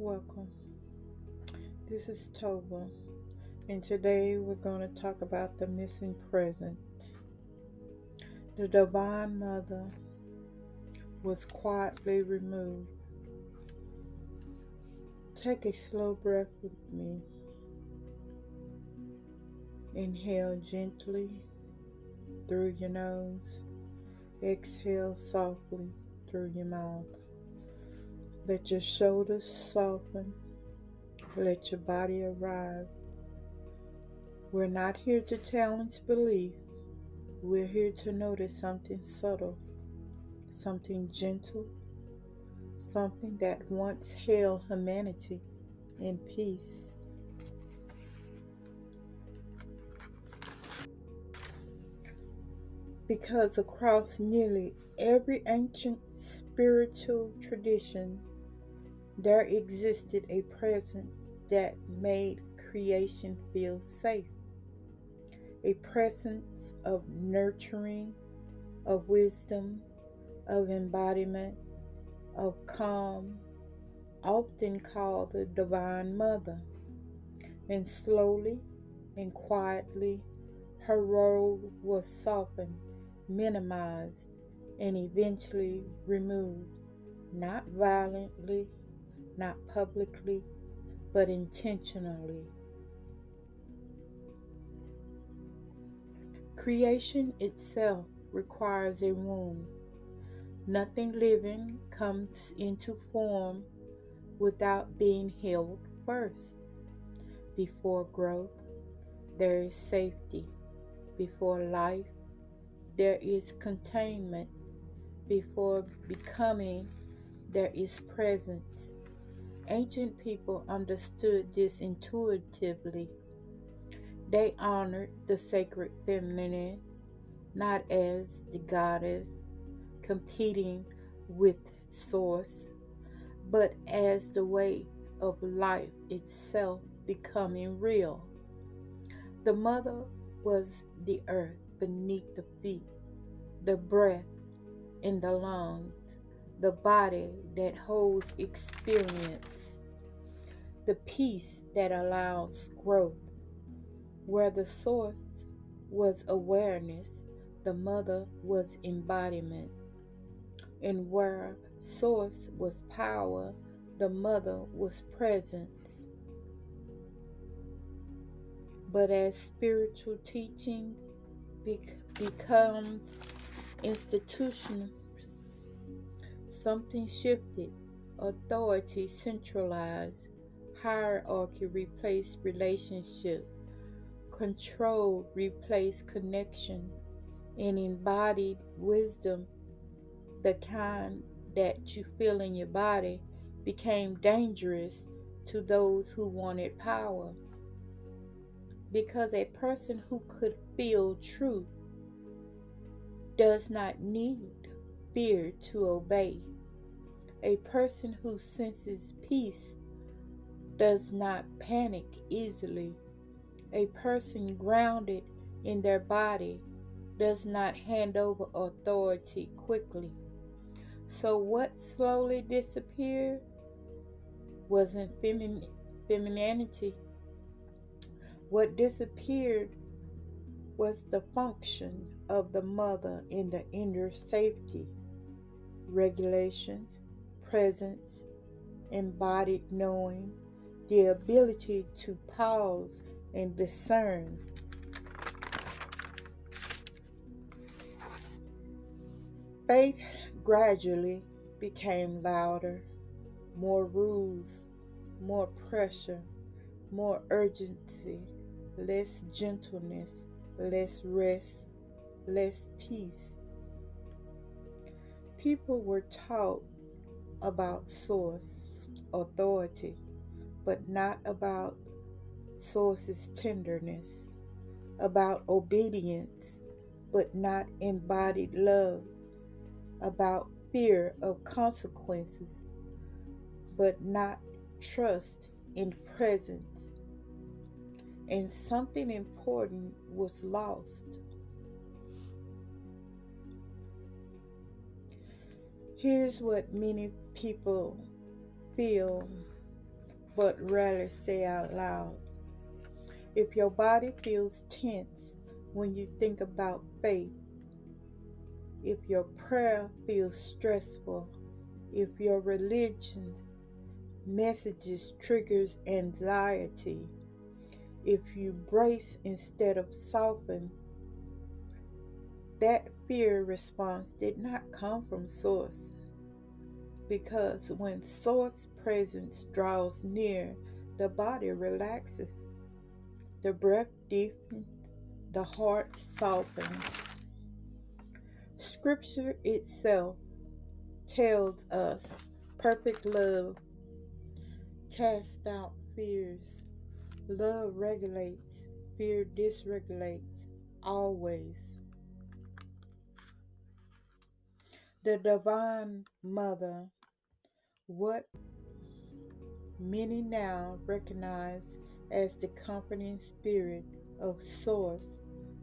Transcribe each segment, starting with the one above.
Welcome. This is Tolva, and today we're going to talk about the missing presence. The Divine Mother was quietly removed. Take a slow breath with me. Inhale gently through your nose. Exhale softly through your mouth. Let your shoulders soften. Let your body arrive. We're not here to challenge belief. We're here to notice something subtle, something gentle, something that once held humanity in peace. Because across nearly every ancient spiritual tradition, there existed a presence that made creation feel safe, a presence of nurturing, of wisdom, of embodiment, of calm, often called the Divine Mother. And slowly and quietly, her role was softened, minimized, and eventually removed, not violently, not publicly, but intentionally. Creation itself requires a womb. Nothing living comes into form without being held first. Before growth, there is safety. Before life, there is containment. Before becoming, there is presence. Ancient people understood this intuitively. They honored the sacred feminine not as the goddess competing with source, but as the way of life itself becoming real. The mother was the earth beneath the feet, the breath in the lungs, the body that holds experience, the peace that allows growth. Where the source was awareness, the mother was embodiment. And where source was power, the mother was presence. But as spiritual teachings becomes institutional, something shifted. Authority centralized, hierarchy replaced relationship, control replaced connection, and embodied wisdom, the kind that you feel in your body, became dangerous to those who wanted power. Because a person who could feel truth does not need fear to obey. A person who senses peace does not panic easily. A person grounded in their body does not hand over authority quickly. So what slowly disappeared wasn't femininity. What disappeared was the function of the mother in the inner safety, regulations, presence, embodied knowing, the ability to pause and discern. Faith gradually became louder, more rules, more pressure, more urgency, less gentleness, less rest, less peace. People were taught about source authority, but not about source's tenderness, about obedience, but not embodied love, about fear of consequences, but not trust in presence. And something important was lost. . Here's what many people feel but rarely say out loud. If your body feels tense when you think about faith, if your prayer feels stressful, if your religion's messages triggers anxiety, if you brace instead of soften, that fear response did not come from source. Because when source presence draws near, the body relaxes, the breath deepens, the heart softens. Scripture itself tells us perfect love casts out fears. Love regulates, fear dysregulates, always. The Divine Mother, what many now recognize as the comforting spirit of Source,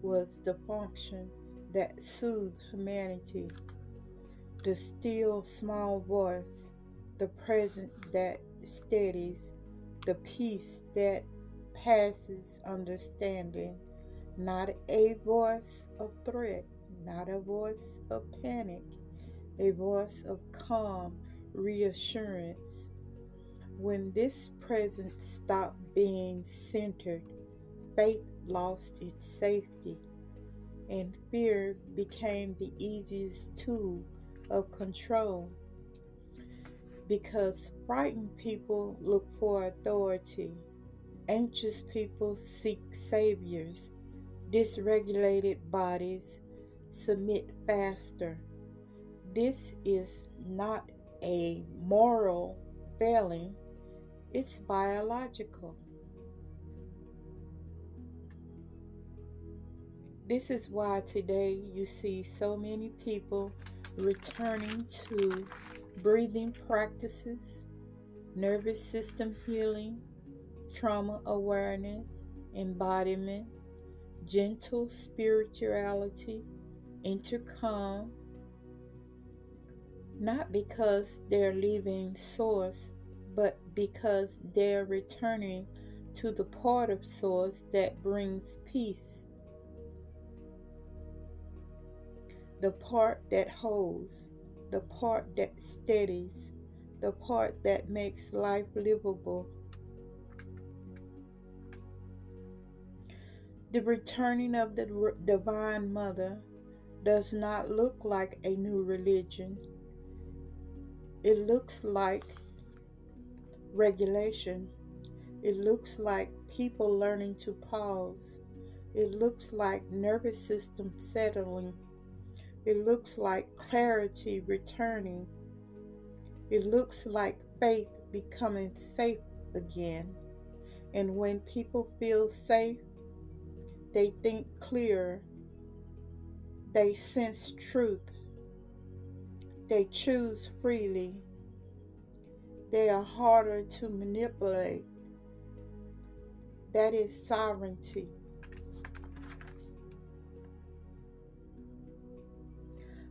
was the function that soothed humanity, the still small voice, the presence that steadies, the peace that passes understanding, not a voice of threat, not a voice of panic, a voice of calm reassurance. When this presence stopped being centered, faith lost its safety, and fear became the easiest tool of control. Because frightened people look for authority, anxious people seek saviors, dysregulated bodies submit faster. This is not a moral failing, it's biological. This is why today you see so many people returning to breathing practices, nervous system healing, trauma awareness, embodiment, gentle spirituality, intercom, not because they're leaving source, but because they're returning to the part of source that brings peace, the part that holds, the part that steadies, the part that makes life livable. The returning of the Divine Mother does not look like a new religion. It looks like regulation. It looks like people learning to pause. It looks like nervous system settling. It looks like clarity returning. It looks like faith becoming safe again. And when people feel safe, they think clearer. They sense truth. They choose freely. They are harder to manipulate. That is sovereignty.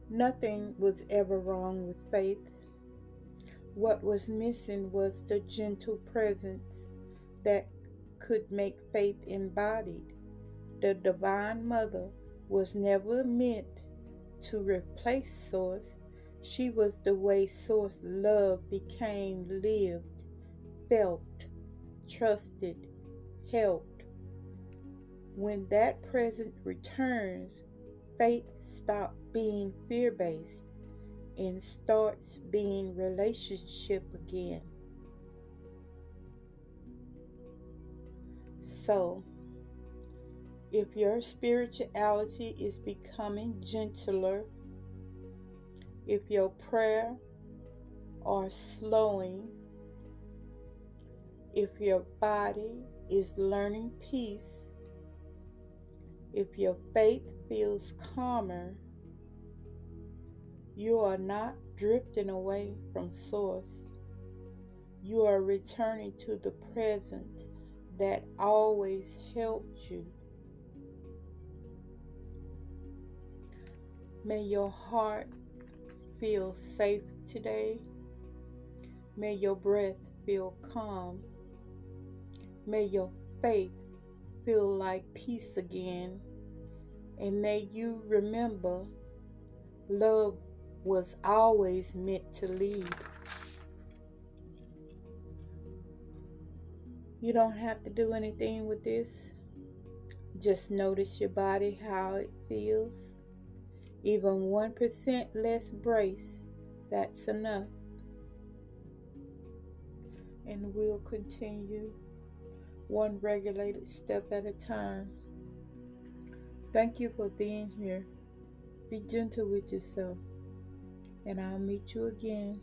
Nothing was ever wrong with faith. What was missing was the gentle presence that could make faith embodied. The Divine Mother was never meant to replace Source. She was the way Source love became lived, felt, trusted, helped. When that presence returns, faith stops being fear-based and starts being relationship again. So, if your spirituality is becoming gentler, if your prayer are slowing, if your body is learning peace, if your faith feels calmer, you are not drifting away from Source. You are returning to the presence that always helped you. May your heart feel safe today. May your breath feel calm. May your faith feel like peace again. And may you remember love was always meant to lead. You don't have to do anything with this. Just notice your body, how it feels. Even 1% less brace, that's enough. And we'll continue one regulated step at a time. Thank you for being here. Be gentle with yourself. And I'll meet you again.